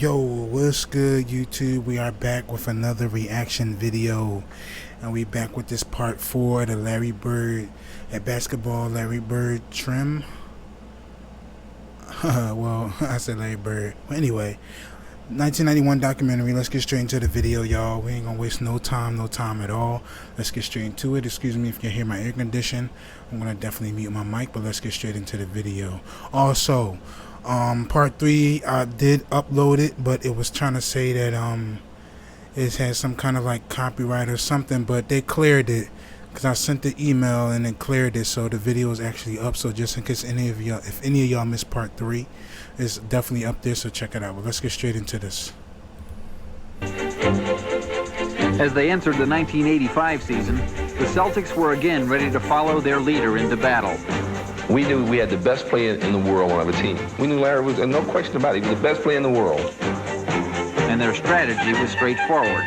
Yo, what's good, YouTube? We are back with another reaction video, and we back with this part 4, the Larry Bird at basketball Larry Bird trim. Well, I said Larry Bird. Well, anyway, 1991 documentary. Let's get straight into the video, y'all. We ain't gonna waste no time at all. Let's get straight into it. Excuse me if you can hear my air condition. I'm gonna definitely mute my mic, but let's get straight into the video. Also, part 3, I did upload it, but it was trying to say that it had some kind of like copyright or something, but they cleared it because I sent the email and it cleared it, so the video is actually up. So just in case any of y'all missed part 3, it's definitely up there, so check it out. But let's get straight into this. As they entered the 1985 season, the Celtics were again ready to follow their leader into battle. We knew we had the best player in the world on our team. We knew Larry was, no question about it, he was the best player in the world. And their strategy was straightforward.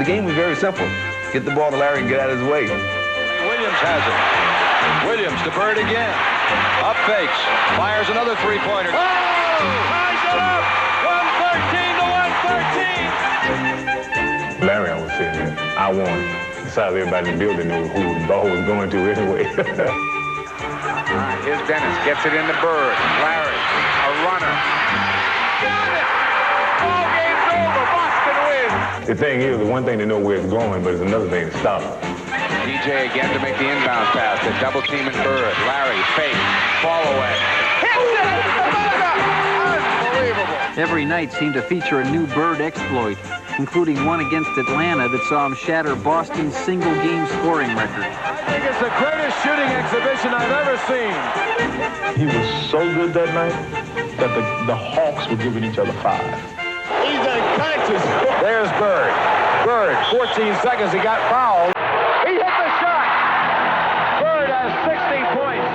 The game was very simple. Get the ball to Larry and get out of his way. Williams has it. Williams to Bird again. Up fakes. Fires another three-pointer. Oh! Ties it up! 113 to 113! Larry, I was saying that I won. Besides, everybody in the building knew who the ball was going to anyway. Here's Dennis, gets it into Bird. Larry, a runner. Ball game's over, Boston wins. The thing is, the one thing to know where it's going, but it's another thing to stop it. DJ again to make the inbound pass. The double team in Bird. Larry, fake, fall away. Hits it! Unbelievable. Every night seemed to feature a new Bird exploit, including one against Atlanta that saw him shatter Boston's single-game scoring record. I think it's the greatest shooting exhibition I've ever seen. He was so good that night that the Hawks were giving each other 5. He's unconscious. There's Bird. Bird, 14 seconds, he got fouled. He hit the shot. Bird has 60 points.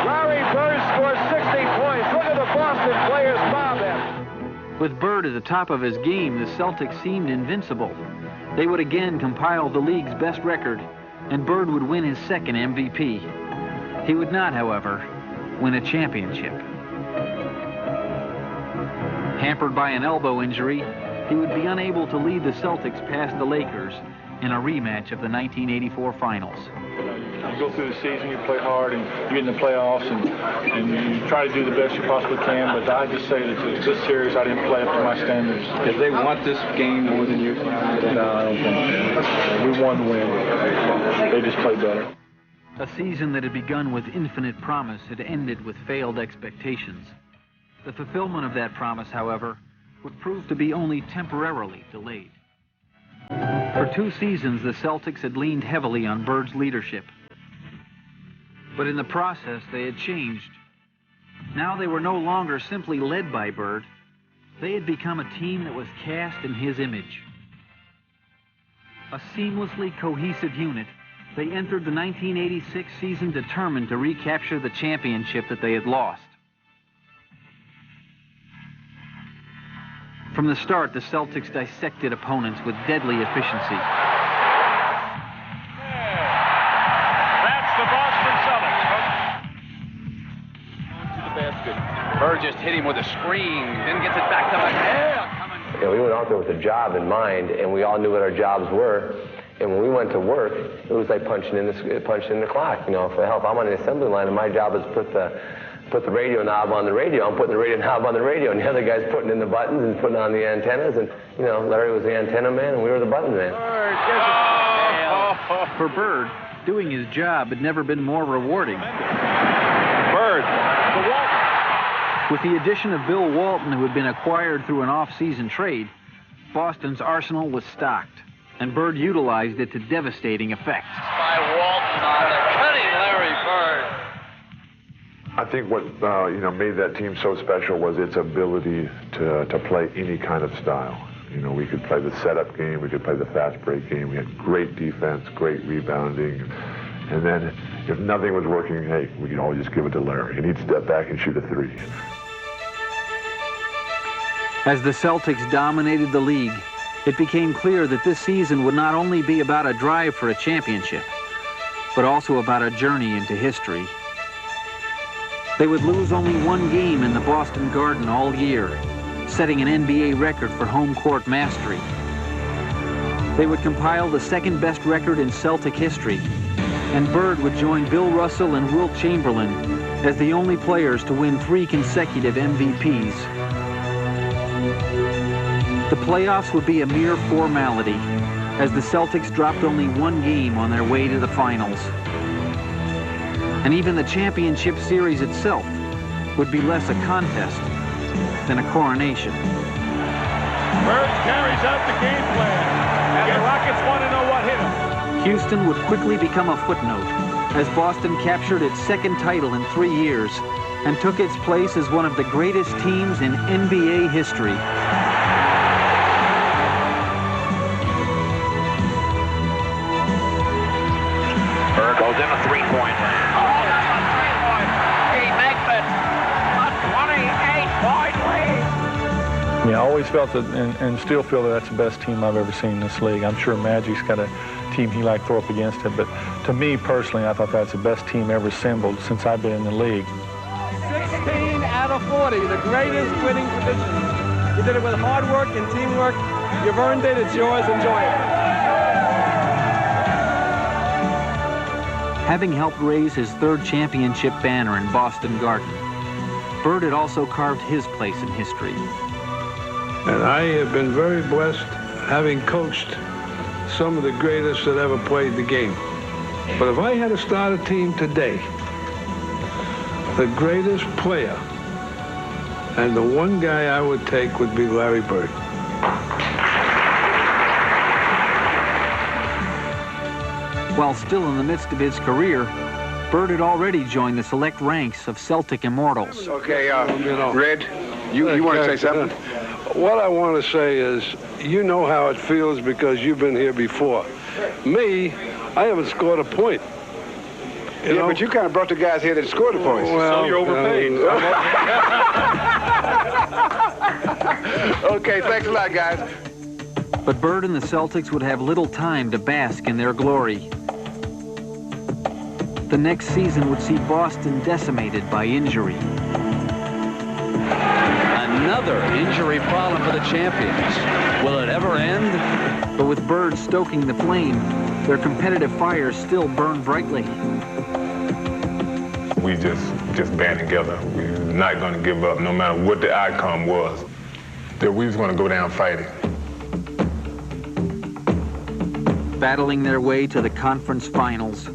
Larry Bird scores 60 points. Look at the Boston players mob him. With Bird at the top of his game, the Celtics seemed invincible. They would again compile the league's best record, and Bird would win his second MVP. He would not, however, win a championship. Hampered by an elbow injury, he would be unable to lead the Celtics past the Lakers in a rematch of the 1984 finals. You go through the season, you play hard, and you get in the playoffs, and you try to do the best you possibly can, but I just say that this series I didn't play up to my standards. If they want this game more than you, no, I don't think so. We won the win. They just played better. A season that had begun with infinite promise had ended with failed expectations. The fulfillment of that promise, however, would prove to be only temporarily delayed. For 2 seasons, the Celtics had leaned heavily on Bird's leadership. But in the process, they had changed. Now they were no longer simply led by Bird. They had become a team that was cast in his image. A seamlessly cohesive unit, they entered the 1986 season determined to recapture the championship that they had lost. From the start, the Celtics dissected opponents with deadly efficiency. That's the Boston Celtics. To the basket. Bird just hit him with a screen, then gets it back to the Yeah, we went out there with a job in mind, and we all knew what our jobs were. And when we went to work, it was like punching in the clock. You know, for help, I'm on the assembly line, and my job is put the radio knob on the radio. I'm putting the radio knob on the radio, and the other guy's putting in the buttons and putting on the antennas. And, you know, Larry was the antenna man, and we were the button man. For Bird, doing his job had never been more rewarding. Bird to Walton. With the addition of Bill Walton, who had been acquired through an off-season trade, Boston's arsenal was stocked, and Bird utilized it to devastating effect. By Walton on the cutting Larry Bird. I think what made that team so special was its ability to play any kind of style. You know, we could play the setup game, we could play the fast break game. We had great defense, great rebounding, and then if nothing was working, hey, we could always just give it to Larry, and he'd step back and shoot a 3. As the Celtics dominated the league, it became clear that this season would not only be about a drive for a championship, but also about a journey into history. They would lose only one game in the Boston Garden all year, setting an NBA record for home court mastery. They would compile the second-best record in Celtic history, and Bird would join Bill Russell and Wilt Chamberlain as the only players to win 3 consecutive MVPs. The playoffs would be a mere formality, as the Celtics dropped only 1 game on their way to the finals. And even the championship series itself would be less a contest than a coronation. Bird carries out the game plan, and the Rockets want to know what hit him. Houston would quickly become a footnote as Boston captured its 2nd title in 3 years and took its place as one of the greatest teams in NBA history. Bird goes in a three-point land. Oh, that's a three-point. He makes it a 28-point lead. Yeah, I always felt that, and still feel that that's the best team I've ever seen in this league. I'm sure Magic's got a team he liked to throw up against it, but to me personally, I thought that's the best team ever assembled since I've been in the league. 16 out of 40, the greatest winning tradition. You did it with hard work and teamwork. You've earned it. It's yours. Enjoy it. Having helped raise his 3rd championship banner in Boston Garden, Bird had also carved his place in history. And I have been very blessed having coached some of the greatest that ever played the game. But if I had to start a team today, the greatest player and the one guy I would take would be Larry Bird. While still in the midst of his career, Bird had already joined the select ranks of Celtic immortals. Okay, Red, you want to say something? What I want to say is, you know how it feels because you've been here before. Me, I haven't scored a point. You know? But you kind of brought the guys here that scored the points. Well, So you're overpaid. Okay, thanks a lot, guys. But Bird and the Celtics would have little time to bask in their glory. The next season would see Boston decimated by injury. Another injury problem for the champions. Will it ever end? But with Bird stoking the flame, their competitive fires still burn brightly. We just band together. We're not going to give up no matter what the outcome was. That we was going to go down fighting. Battling their way to the conference finals,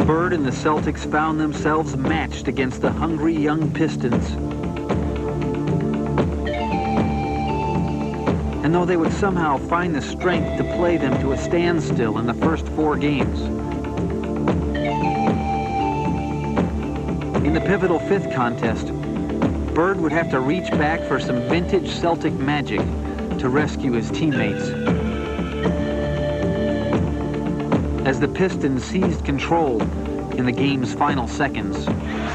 Bird and the Celtics found themselves matched against the hungry young Pistons. And though they would somehow find the strength to play them to a standstill in the first 4 games, in the pivotal 5th contest, Bird would have to reach back for some vintage Celtic magic to rescue his teammates. As the Pistons seized control in the game's final seconds.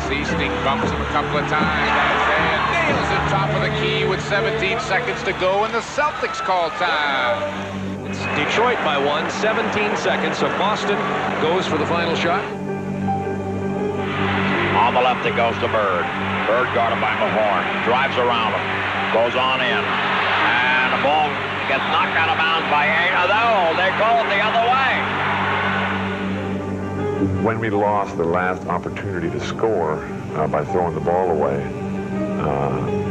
Seasoning bumps him a couple of times. Isaiah nails it top of the key with 17 seconds to go, and the Celtics call time. It's Detroit by 1, 17 seconds, so Boston goes for the final shot. On the left it goes to Bird. Bird guarded by Mahorn. Drives around him. Goes on in. And the ball gets knocked out of bounds by no, they call it the other way. When we lost the last opportunity to score by throwing the ball away,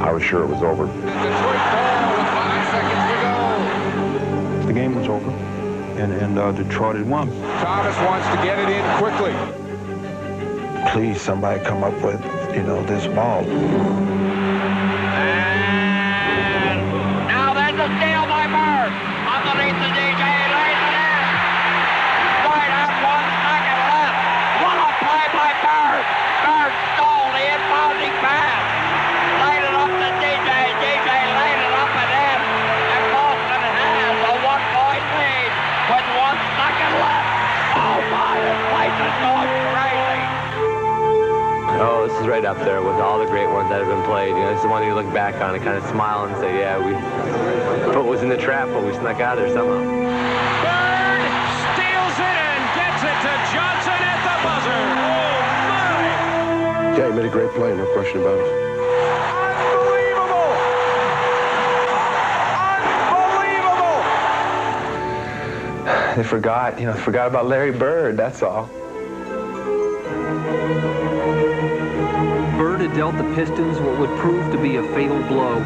I was sure it was over. Detroit ball with 5 seconds to go. The game was over, and Detroit had won. Thomas wants to get it in quickly. Please, somebody come up with, this ball. And now there's a steal by Bird. Underneath the DJ, lays it in. Right at 1 second left. What a play by Bird. Bird stole the inbounding pass. Laid it up to DJ. DJ laid it up and in. And Boston has a 1-point lead with 1 second left. Oh my, this place is going crazy. Oh, this is right up there with all the great ones that have been played. This is the one you look back on and kind of smile and say, yeah, foot was in the trap, but we snuck out of there somehow. Bird steals it and gets it to Johnson at the buzzer. Oh, my! Yeah, he made a great play, no question about it. they forgot about Larry Bird, that's all. Bird had dealt the Pistons what would prove to be a fatal blow.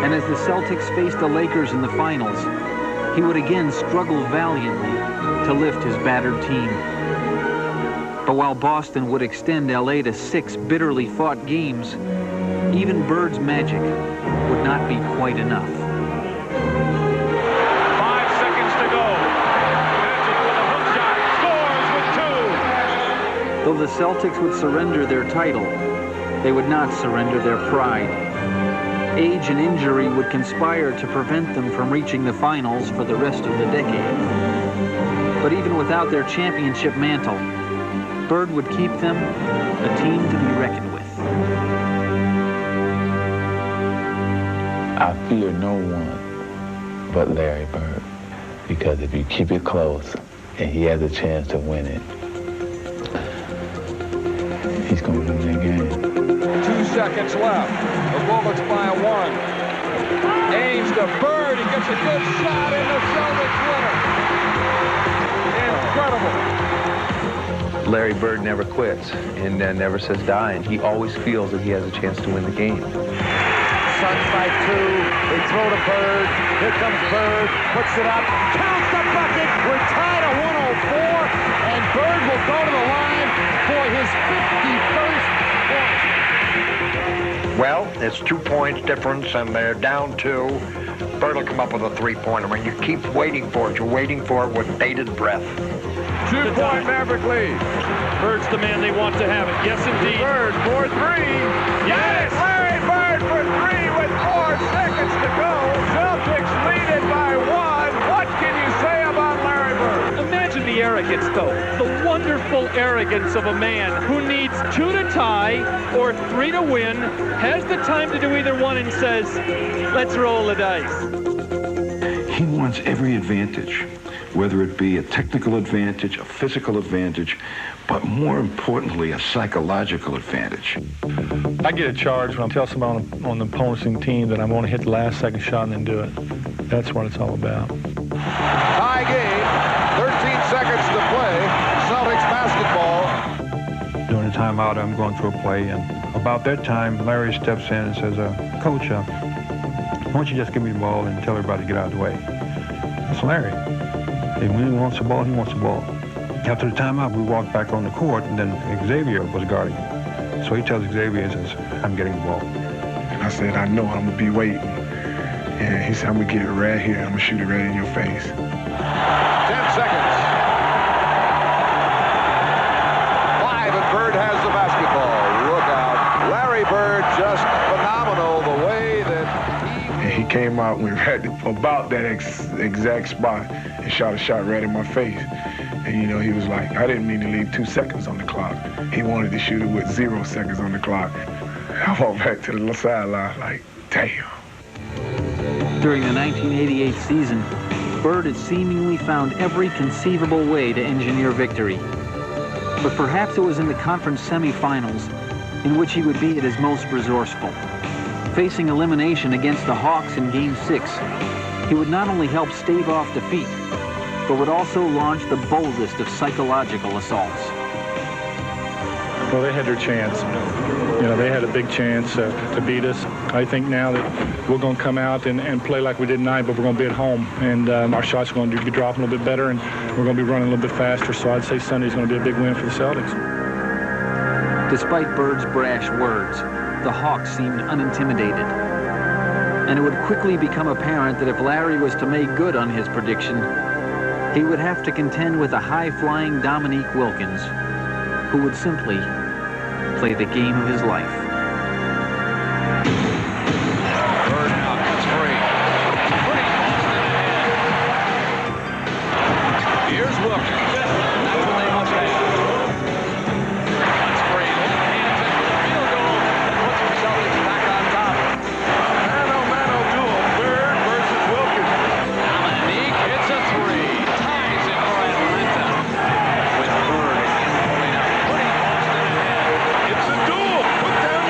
And as the Celtics faced the Lakers in the finals, he would again struggle valiantly to lift his battered team. But while Boston would extend LA to 6 bitterly fought games, even Bird's magic would not be quite enough. 5 seconds to go. Magic with a hook shot. Scores with 2. Though the Celtics would surrender their title, they would not surrender their pride. Age and injury would conspire to prevent them from reaching the finals for the rest of the decade. But even without their championship mantle, Bird would keep them a team to be reckoned with. I fear no one but Larry Bird, because if you keep it close and he has a chance to win it, he's going to win that game. 2 seconds left. The Bullets by a 1. Aims to Bird. He gets a good shot in the Celtics winner. Incredible. Larry Bird never quits and never says die, and he always feels that he has a chance to win the game. Suns by 2. They throw to Bird. Here comes Bird. Puts it up. Counts the bucket. We're tied at 104. And Bird will go to the line for his 51st point. Well, it's 2 points difference, and they're down 2. Bird will come up with a 3-pointer. When you keep waiting for it, you're waiting for it with bated breath. 2-point Maverick lead. Bird's the man they want to have it. Yes, indeed. Bird for 3. Yes! Larry Bird for 3 with 4 seconds to go. Celtics lead it by 1. What can you say about Larry Bird? Imagine the arrogance, though. The wonderful arrogance of a man who needs 2 to tie or 3 to win, has the time to do either one, and says, let's roll the dice. He wants every advantage, whether it be a technical advantage, a physical advantage, but more importantly, a psychological advantage. I get a charge when I tell somebody on the opposing team that I'm going to hit the last second shot and then do it. That's what it's all about. Tie game, 13 seconds to play. Celtics basketball. During the timeout, I'm going through a play, and about that time, Larry steps in and says, Coach, why don't you just give me the ball and tell everybody to get out of the way? That's Larry. If he wants the ball, he wants the ball. After the timeout, we walked back on the court, and then Xavier was guarding him. So he tells Xavier, he says, I'm getting the ball. And I said, I know, I'm going to be waiting. And he said, I'm going to get it right here. I'm going to shoot it right in your face. 10 seconds. 5, and Bird has the basketball. Look out. Larry Bird, just phenomenal the way that and he came out and went right about that exact spot and shot a shot right in my face. And, you know, he was like, I didn't mean to leave 2 seconds on the clock. He wanted to shoot it with 0 seconds on the clock. I walked back to the sideline like, damn. During the 1988 season, Bird had seemingly found every conceivable way to engineer victory. But perhaps it was in the conference semifinals in which he would be at his most resourceful. Facing elimination against the Hawks in Game 6, he would not only help stave off defeat, but would also launch the boldest of psychological assaults. Well, they had their chance. You know, they had a big chance to beat us. I think now that we're going to come out and play like we did tonight, but we're going to be at home. And our shots are going to be dropping a little bit better, and we're going to be running a little bit faster. So I'd say Sunday's going to be a big win for the Celtics. Despite Bird's brash words, the Hawks seemed unintimidated. And it would quickly become apparent that if Larry was to make good on his prediction, he would have to contend with a high-flying Dominique Wilkins, who would simply play the game of his life. Bird now gets free. Here's Wilkins. That's what they must have. That's free. Hands in for the field goal. Puts the Celtics back on top. Mano duel. Bird versus Wilkins. Dominique hits a 3. Ties it for Atlanta. With Bird again putting Boston ahead. It's a duel. Put down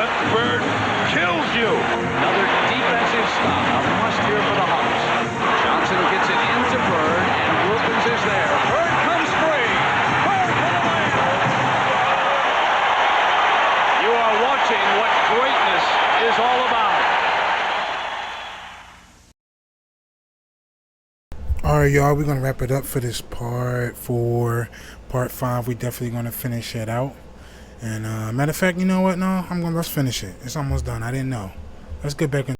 moment, Bird kills you. Another defensive stop. A must here for the Hawks. Johnson gets it into Bird, and Wilkins is there. Bird comes free. Bird for the win. You are watching what greatness is all about. All right, y'all, we're going to wrap it up for this part 4. Part 5, we definitely going to finish it out. And matter of fact, you know what? No, let's finish it. It's almost done. I didn't know. Let's get back in.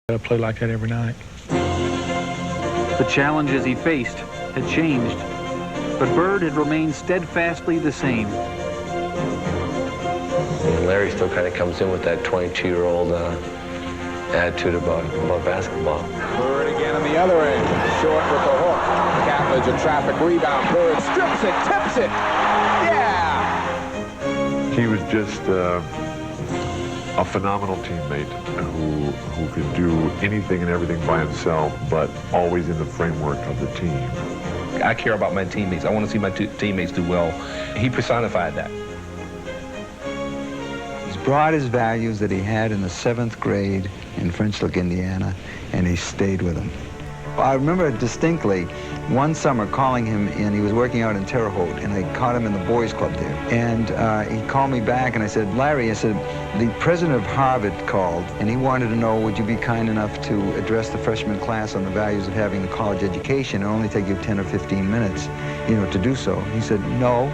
Got to play like that every night. The challenges he faced had changed, but Bird had remained steadfastly the same. And Larry still kind of comes in with that 22-year-old attitude about basketball. Bird again on the other end, short with the hook. Catlidge a traffic rebound. Bird strips it, tips it. Yeah! He was just a phenomenal teammate who could do anything and everything by himself, but always in the framework of the team. I care about my teammates. I want to see my teammates do well. He personified that. He's brought his values that he had in the 7th grade in French Lick, Indiana, and he stayed with them. I remember distinctly one summer calling him in. He was working out in Terre Haute, and I caught him in the boys' club there. And he called me back, and I said, Larry, I said, the president of Harvard called, and he wanted to know, would you be kind enough to address the freshman class on the values of having a college education? It'll only take you 10 or 15 minutes, to do so. He said, no.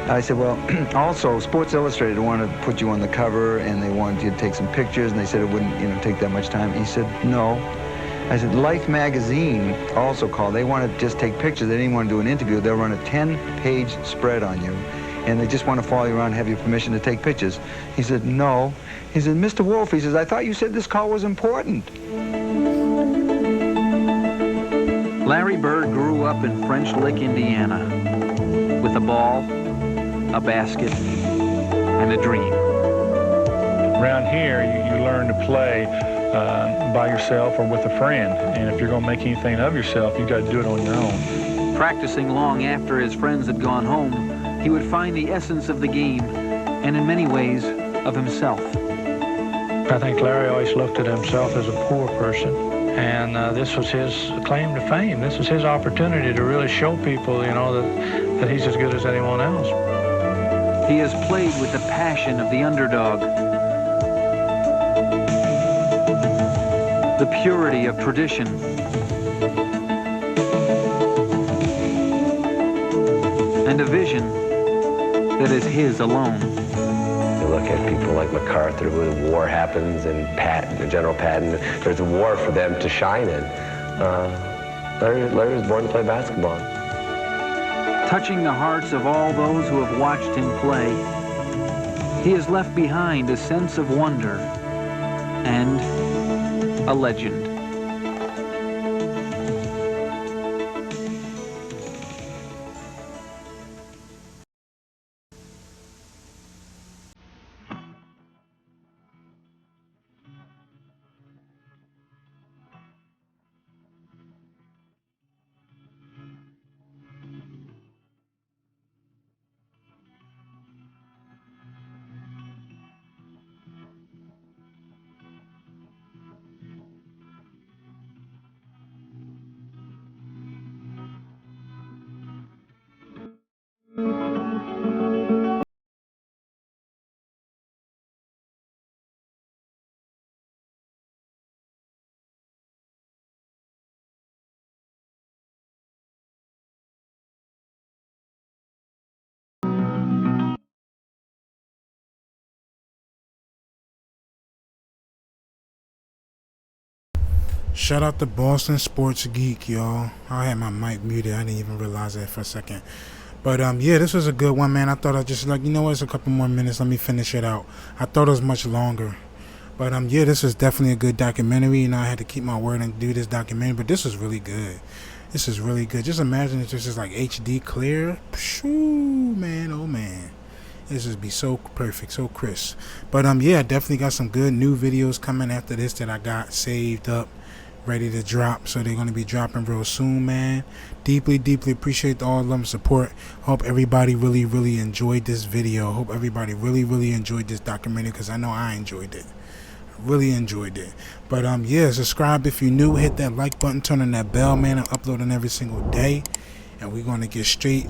I said, well, also, Sports Illustrated wanted to put you on the cover, and they wanted you to take some pictures, and they said it wouldn't, take that much time. He said, no. I said, Life magazine also called. They want to just take pictures. They didn't want to do an interview. They'll run a 10-page spread on you, and they just want to follow you around and have your permission to take pictures. He said, no. He said, Mr. Wolf, he says, I thought you said this call was important. Larry Bird grew up in French Lick, Indiana, with a ball, a basket, and a dream. Around here, you learn to play by yourself or with a friend. And if you're going to make anything of yourself, you've got to do it on your own. Practicing long after his friends had gone home, he would find the essence of the game, and in many ways, of himself. I think Larry always looked at himself as a poor person, and this was his claim to fame. This was his opportunity to really show people, that he's as good as anyone else. He has played with the passion of the underdog, the purity of tradition, and a vision that is his alone. You look at people like MacArthur, when war happens, and Patton, General Patton, there's a war for them to shine in. Larry was born to play basketball. Touching the hearts of all those who have watched him play, he has left behind a sense of wonder and a legend. Shout out to Boston Sports Geek, y'all. I had my mic muted. I didn't even realize that for a second. But yeah, this was a good one, man. I thought I'd just like, you know what, it's a couple more minutes. Let me finish it out. I thought it was much longer. But yeah, this is definitely a good documentary. You know, I had to keep my word and do this documentary. But this was really good. This is really good. Just imagine if this is like HD clear. Pshoo, man, oh man. This would be so perfect, so crisp. But yeah, I definitely got some good new videos coming after this that I got saved up, ready to drop. So they're going to be dropping real soon, man. Deeply appreciate all of them support. Hope everybody really enjoyed this video. Hope everybody really enjoyed this documentary, because I know I enjoyed it. Really enjoyed it. But yeah, subscribe if you're new. Hit that like button, turn on that bell, man. I'm uploading every single day. And we're going to get straight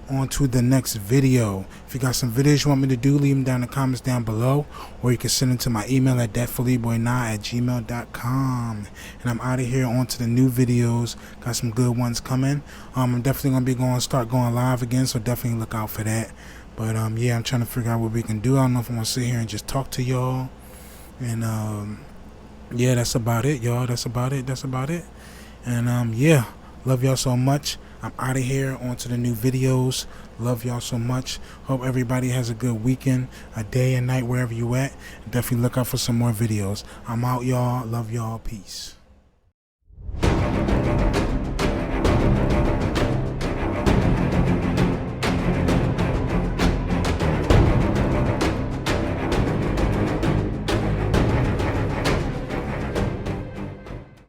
on to the next video. If you got some videos you want me to do, leave them down in the comments down below. Or you can send them to my email at thatphillyboy9@gmail.com. And I'm out of here on to the new videos. Got some good ones coming. I'm definitely going to be start going live again, so definitely look out for that. But yeah, I'm trying to figure out what we can do. I don't know if I'm going to sit here and just talk to y'all. And yeah, that's about it, y'all. That's about it. And yeah, love y'all so much. I'm out of here on to the new videos. Love y'all so much. Hope everybody has a good weekend, a day and night, wherever you at. Definitely look out for some more videos. I'm out, y'all. Love y'all. Peace.